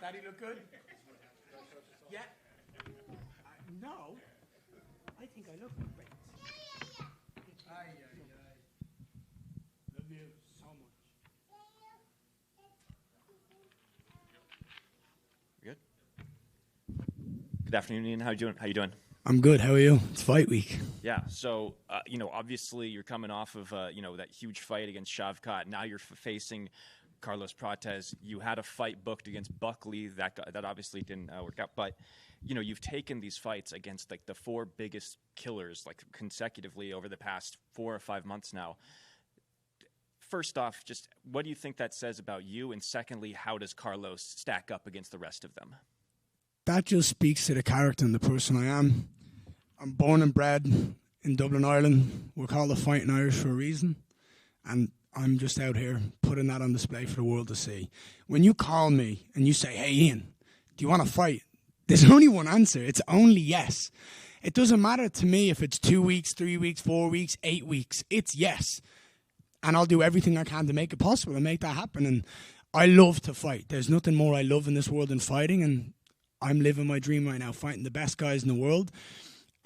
Daddy look good? Yeah. No. I think I look great. Love you so much. Good. Good afternoon, Ian. How you doing? I'm good. How are you? It's fight week. Yeah. So, obviously you're coming off of, that huge fight against Shavkat. Now you're facing Carlos Prates. You had a fight booked against Buckley that obviously didn't work out. But, you've taken these fights against like the four biggest killers like consecutively over the past 4 or 5 months now. First off, just what do you think that says about you? And secondly, how does Carlos stack up against the rest of them? That just speaks to the character and the person I am. I'm born and bred in Dublin, Ireland. We're called the Fighting Irish for a reason. And I'm just out here putting that on display for the world to see. When you call me and you say, hey, Ian, do you want to fight? There's only one answer. It's only yes. It doesn't matter to me if it's 2 weeks, 3 weeks, 4 weeks, 8 weeks. It's yes. And I'll do everything I can to make it possible and make that happen. And I love to fight. There's nothing more I love in this world than fighting. And I'm living my dream right now, fighting the best guys in the world.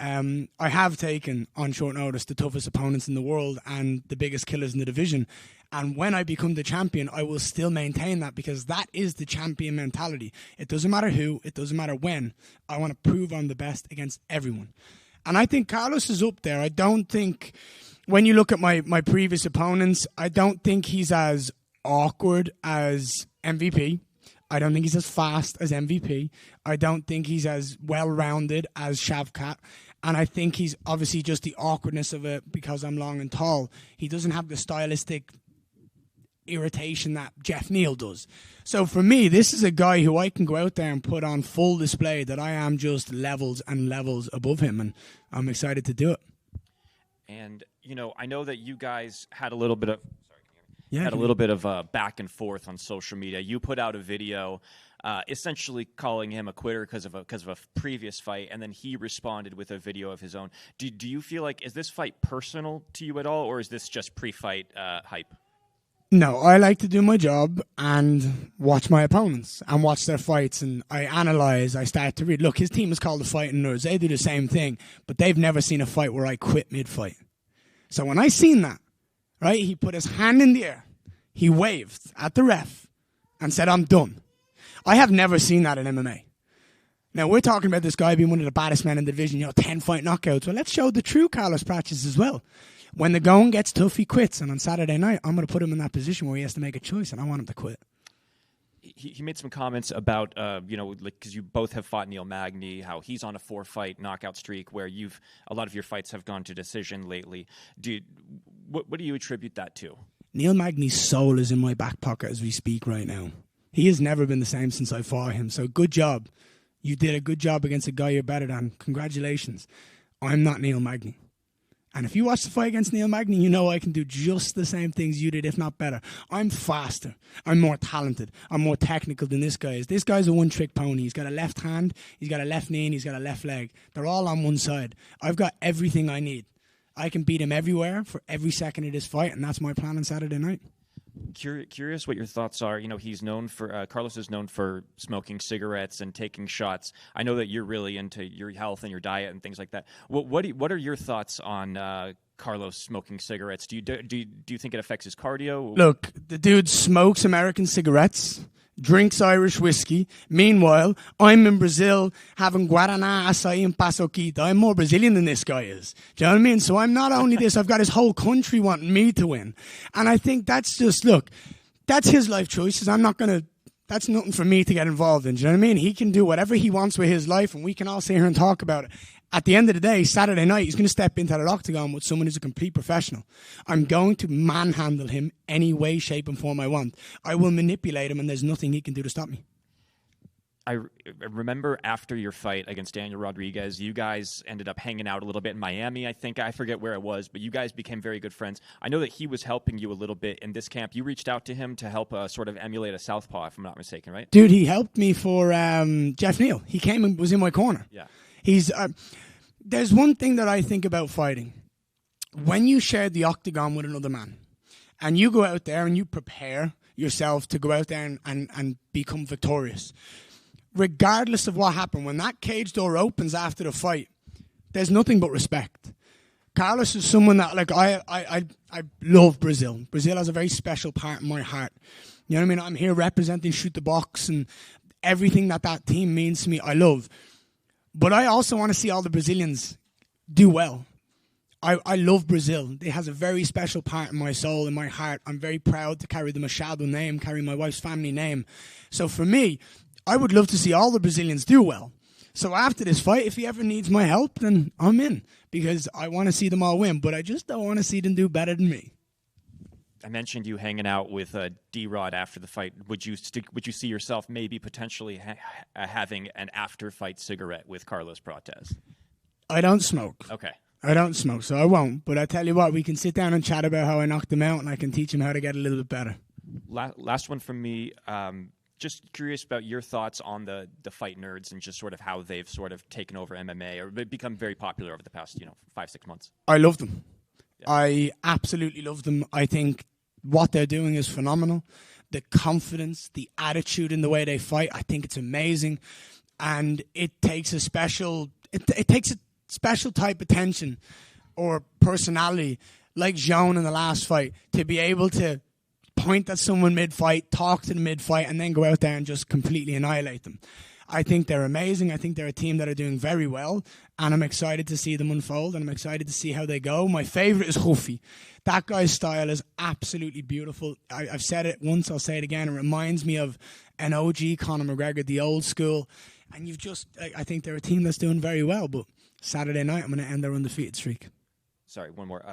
I have taken, on short notice, the toughest opponents in the world and the biggest killers in the division. And when I become the champion, I will still maintain that because that is the champion mentality. It doesn't matter who, it doesn't matter when. I want to prove I'm the best against everyone. And I think Carlos is up there. I don't think, when you look at my previous opponents, I don't think he's as awkward as MVP. I don't think he's as fast as MVP. I don't think he's as well-rounded as Shavkat. And I think he's obviously just the awkwardness of it because I'm long and tall. He doesn't have the stylistic irritation that Jeff Neal does. So for me, this is a guy who I can go out there and put on full display that I am just levels and levels above him. And I'm excited to do it. And, I know that you guys had a little bit of back and forth on social media. You put out a video essentially calling him a quitter because of a previous fight, and then he responded with a video of his own. Do you feel like, is this fight personal to you at all, or is this just pre-fight hype? No, I like to do my job and watch my opponents and watch their fights, and I analyze, I start to read. Look, his team is called the Fighting Nerds. They do the same thing, but they've never seen a fight where I quit mid-fight. So when I seen that, right, he put his hand in the air, he waved at the ref and said, I'm done. I have never seen that in MMA. Now, we're talking about this guy being one of the baddest men in the division, 10 fight knockouts. Well, let's show the true Carlos Prates as well. When the going gets tough, he quits. And on Saturday night, I'm going to put him in that position where he has to make a choice, and I want him to quit. He made some comments about, because you both have fought Neil Magny, how he's on a 4-fight knockout streak where a lot of your fights have gone to decision lately. What do you attribute that to? Neil Magny's soul is in my back pocket as we speak right now. He has never been the same since I fought him. So good job. You did a good job against a guy you're better than. Congratulations. I'm not Neil Magny. And if you watch the fight against Neil Magny, you know I can do just the same things you did, if not better. I'm faster. I'm more talented. I'm more technical than this guy is. This guy's a one-trick pony. He's got a left hand, he's got a left knee, and he's got a left leg. They're all on one side. I've got everything I need. I can beat him everywhere for every second of this fight, and that's my plan on Saturday night. Curious what your thoughts are. He's known for Carlos is known for smoking cigarettes and taking shots. I know that you're really into your health and your diet and things like that. What are your thoughts on Carlos smoking cigarettes? Do you think it affects his cardio? Look, the dude smokes American cigarettes, drinks Irish whiskey. Meanwhile, I'm in Brazil having Guaraná, açaí, and paçoquita. I'm more Brazilian than this guy is. Do you know what I mean? So I'm not only this, I've got his whole country wanting me to win. And I think that's just, look, that's his life choices. That's nothing for me to get involved in. Do you know what I mean? He can do whatever he wants with his life, and we can all sit here and talk about it. At the end of the day, Saturday night, he's going to step into that octagon with someone who's a complete professional. I'm going to manhandle him any way, shape, and form I want. I will manipulate him, and there's nothing he can do to stop me. I remember after your fight against Daniel Rodriguez, you guys ended up hanging out a little bit in Miami, I think. I forget where it was, but you guys became very good friends. I know that he was helping you a little bit in this camp. You reached out to him to help sort of emulate a southpaw, if I'm not mistaken, right? Dude, he helped me for Jeff Neal. He came and was in my corner. Yeah. He's there's one thing that I think about fighting. When you share the octagon with another man, and you go out there and you prepare yourself to go out there and become victorious, regardless of what happened, when that cage door opens after the fight, there's nothing but respect. Carlos is someone that, like, I love Brazil. Brazil has a very special part in my heart. You know what I mean? I'm here representing Shoot the Box, and everything that team means to me, I love. But I also want to see all the Brazilians do well. I love Brazil. It has a very special part in my soul, in my heart. I'm very proud to carry the Machado name, carry my wife's family name. So for me, I would love to see all the Brazilians do well. So after this fight, if he ever needs my help, then I'm in, because I want to see them all win. But I just don't want to see them do better than me. I mentioned you hanging out with D-Rod after the fight. Would you see yourself maybe potentially having an after-fight cigarette with Carlos Prates? I don't smoke. Okay. I don't smoke, so I won't. But I tell you what, we can sit down and chat about how I knocked him out, and I can teach him how to get a little bit better. Last one from me. Just curious about your thoughts on the fight nerds and just sort of how they've sort of taken over MMA or become very popular over the past 5-6 months. I love them. Yeah. I absolutely love them. I think what they're doing is phenomenal. The confidence, the attitude in the way they fight, I think it's amazing. And it takes a special type of tension or personality, like Jean in the last fight, to be able to point at someone mid-fight, talk to them mid-fight, and then go out there and just completely annihilate them. I think they're amazing. I think they're a team that are doing very well, and I'm excited to see them unfold, and I'm excited to see how they go. My favorite is Rufi. That guy's style is absolutely beautiful. I've said it once, I'll say it again. It reminds me of an OG Conor McGregor, the old school, and I think they're a team that's doing very well, but Saturday night I'm going to end their undefeated streak. Sorry, one more.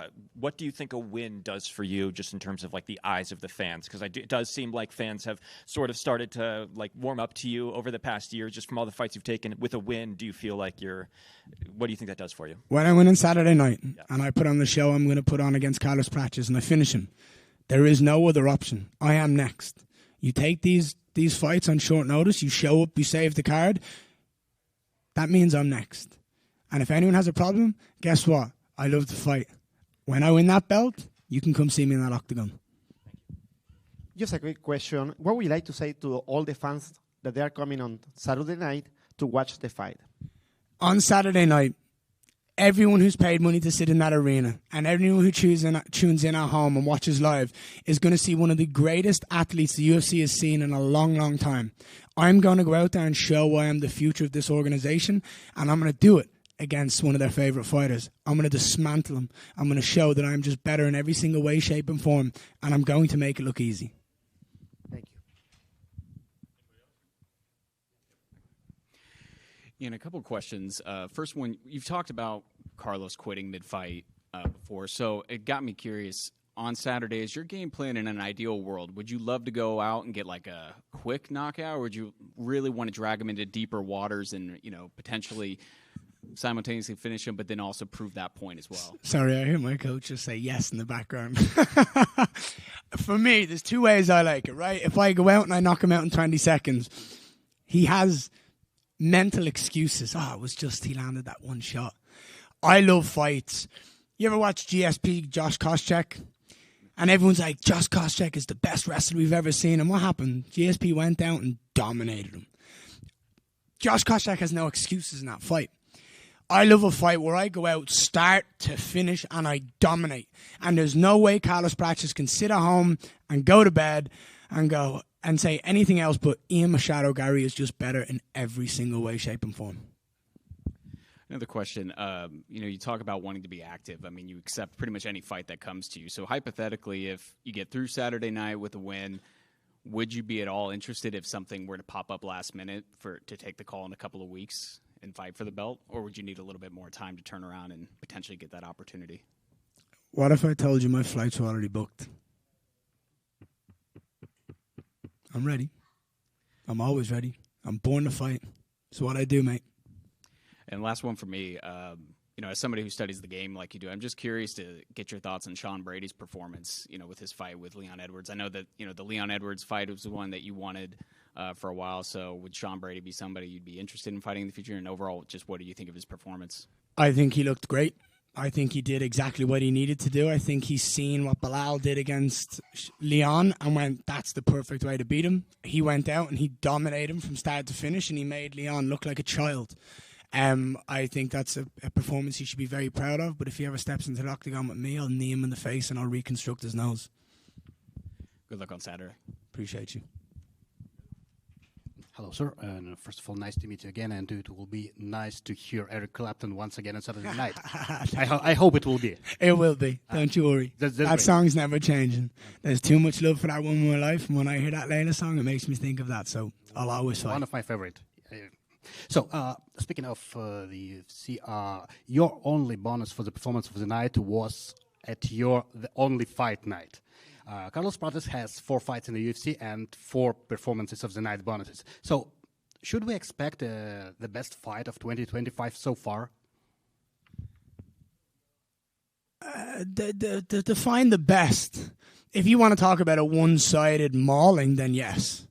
What do you think a win does for you, just in terms of like the eyes of the fans? Because it does seem like fans have sort of started to like warm up to you over the past year, just from all the fights you've taken. With a win, do you feel like what do you think that does for you? When I win on Saturday night and I put on the show I'm going to put on against Carlos Prates and I finish him, there is no other option. I am next. You take these fights on short notice, you show up, you save the card, that means I'm next. And if anyone has a problem, guess what? I love to fight. When I win that belt, you can come see me in that octagon. Just a quick question. What would you like to say to all the fans that they are coming on Saturday night to watch the fight? On Saturday night, everyone who's paid money to sit in that arena and everyone who tunes in at home and watches live is going to see one of the greatest athletes the UFC has seen in a long, long time. I'm going to go out there and show why I'm the future of this organization, and I'm going to do it against one of their favorite fighters. I'm going to dismantle him. I'm going to show that I'm just better in every single way, shape, and form, and I'm going to make it look easy. Thank you. Ian, a couple of questions. First one, you've talked about Carlos quitting mid-fight before, so it got me curious. On Saturday, is your game plan in an ideal world? Would you love to go out and get like a quick knockout, or would you really want to drag him into deeper waters and, potentially simultaneously finish him, but then also prove that point as well? Sorry, I hear my coach just say yes in the background. For me, there's two ways I like it, right? If I go out and I knock him out in 20 seconds, he has mental excuses. It was just he landed that one shot. I love fights. You ever watch GSP, Josh Koscheck? And everyone's like, Josh Koscheck is the best wrestler we've ever seen. And what happened? GSP went out and dominated him. Josh Koscheck has no excuses in that fight. I love a fight where I go out start to finish and I dominate. And there's no way Carlos Prates can sit at home and go to bed and go and say anything else but Ian Machado Garry is just better in every single way, shape, and form. Another question. You talk about wanting to be active. I mean, you accept pretty much any fight that comes to you. So hypothetically, if you get through Saturday night with a win, would you be at all interested if something were to pop up last minute to take the call in a couple of weeks and fight for the belt? Or would you need a little bit more time to turn around and potentially get that opportunity? What if I told you my flights were already booked? I'm ready. I'm always ready. I'm born to fight. It's what I do, mate. And last one for me, as somebody who studies the game like you do, I'm just curious to get your thoughts on Sean Brady's performance, with his fight with Leon Edwards. I know that, the Leon Edwards fight was the one that you wanted for a while. So would Sean Brady be somebody you'd be interested in fighting in the future? And overall, just what do you think of his performance? I think he looked great. I think he did exactly what he needed to do. I think he's seen what Bilal did against Leon and went, that's the perfect way to beat him. He went out and he dominated him from start to finish, and he made Leon look like a child. I think that's a performance he should be very proud of, but if he ever steps into the octagon with me, I'll knee him in the face and I'll reconstruct his nose. Good luck on Saturday. Appreciate you. Hello, sir. And first of all, nice to meet you again. And it will be nice to hear Eric Clapton once again on Saturday night. I hope it will be. It will be. Don't you worry. That's that great. Song's never changing. There's too much love for that One More Life. And when I hear that Layla song, it makes me think of that. So I'll always fight. One of my favorite. So, speaking of the UFC, your only bonus for the performance of the night was at the only fight night. Carlos Prates has 4 fights in the UFC and 4 performances of the night bonuses. So, should we expect the best fight of 2025 so far? Define the best. If you want to talk about a one-sided mauling, then yes.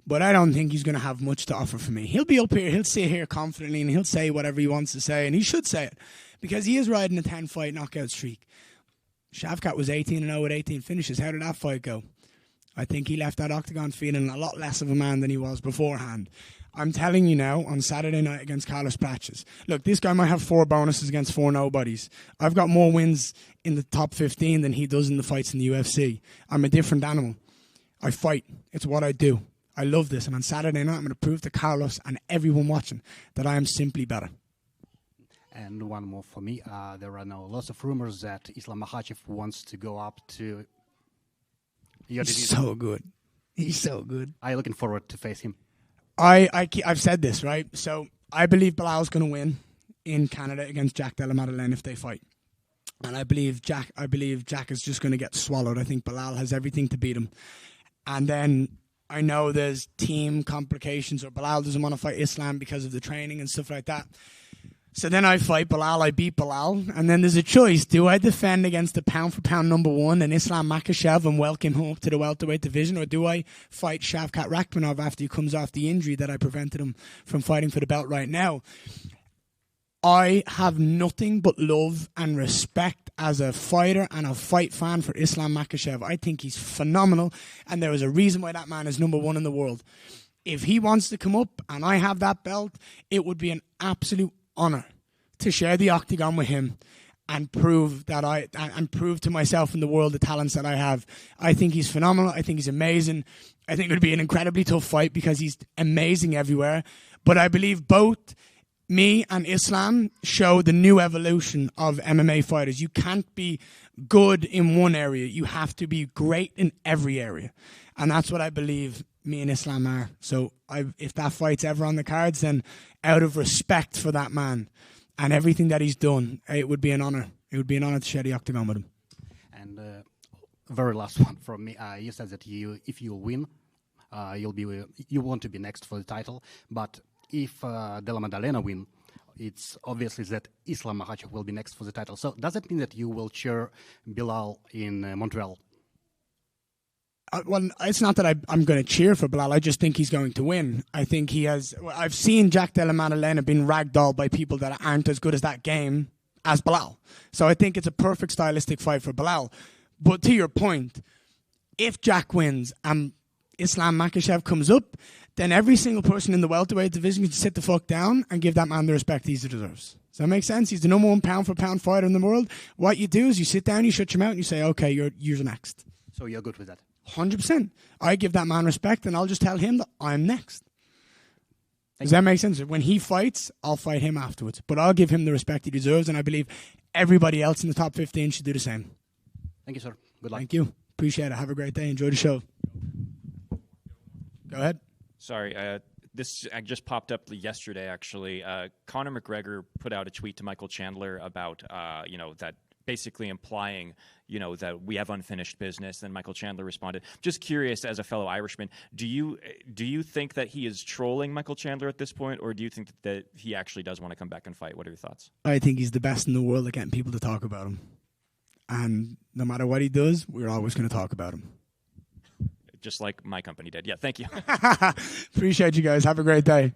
But I don't think he's going to have much to offer for me. He'll be up here, he'll sit here confidently, and he'll say whatever he wants to say, and he should say it, because he is riding a 10-fight knockout streak. Shavkat was 18-0 with 18 finishes. How did that fight go? I think he left that octagon feeling a lot less of a man than he was beforehand. I'm telling you now, on Saturday night against Carlos Prates, look, this guy might have 4 bonuses against 4 nobodies. I've got more wins in the top 15 than he does in the fights in the UFC. I'm a different animal. I fight. It's what I do. I love this, and on Saturday night I'm going to prove to Carlos and everyone watching that I am simply better. And one more for me. There are now lots of rumors that Islam Makhachev wants to go up to your He's division. so good. He's so good. Are you looking forward to face him? I've said this, right? So I believe Bilal's going to win in Canada against Jack Della Maddalena if they fight. And I believe Jack is just going to get swallowed. I think Bilal has everything to beat him. And then I know there's team complications, or Bilal doesn't want to fight Islam because of the training and stuff like that. So then I fight Bilal, I beat Bilal, and then there's a choice. Do I defend against the pound-for-pound number 1 and Islam Makhachev and welcome him up to the welterweight division, or do I fight Shavkat Rakhmonov after he comes off the injury that I prevented him from fighting for the belt right now? I have nothing but love and respect as a fighter and a fight fan for Islam Makhachev. I think he's phenomenal, and there is a reason why that man is number 1 in the world. If he wants to come up and I have that belt, it would be an absolute honor to share the octagon with him and prove to myself and the world the talents that I have. I think he's phenomenal. I think he's amazing. I think it would be an incredibly tough fight because he's amazing everywhere. But I believe both me and Islam show the new evolution of MMA fighters. You can't be good in one area. You have to be great in every area. And that's what I believe me and Islam are. So if that fight's ever on the cards, then out of respect for that man and everything that he's done, it would be an honor. It would be an honor to share the octagon with him. And very last one from me. You said that if you win, you want to be next for the title. But if Della Maddalena win, it's obviously that Islam Makhachev will be next for the title. So does that mean that you will cheer Bilal in Montreal? Well, it's not that I'm going to cheer for Bilal. I just think he's going to win. I think he has. I've seen Jack Della Maddalena being ragdolled by people that aren't as good as that game as Bilal. So I think it's a perfect stylistic fight for Bilal. But to your point, if Jack wins and Islam Makhachev comes up, then every single person in the welterweight division can sit the fuck down and give that man the respect he deserves. Does that make sense? He's the number 1 pound-for-pound fighter in the world. What you do is you sit down, you shut your mouth, and you say, okay, you're next. So you're good with that? 100%. I give that man respect, and I'll just tell him that I'm next. Does that make sense? When he fights, I'll fight him afterwards. But I'll give him the respect he deserves, and I believe everybody else in the top 15 should do the same. Thank you, sir. Good luck. Thank you. Appreciate it. Have a great day. Enjoy the show. Go ahead. Sorry, this just popped up yesterday, actually. Conor McGregor put out a tweet to Michael Chandler about, that basically implying, that we have unfinished business. Then Michael Chandler responded. Just curious, as a fellow Irishman, do you think that he is trolling Michael Chandler at this point, or do you think that he actually does want to come back and fight? What are your thoughts? I think he's the best in the world at getting people to talk about him. And no matter what he does, we're always going to talk about him. Just like my company did. Yeah, thank you. Appreciate you guys. Have a great day.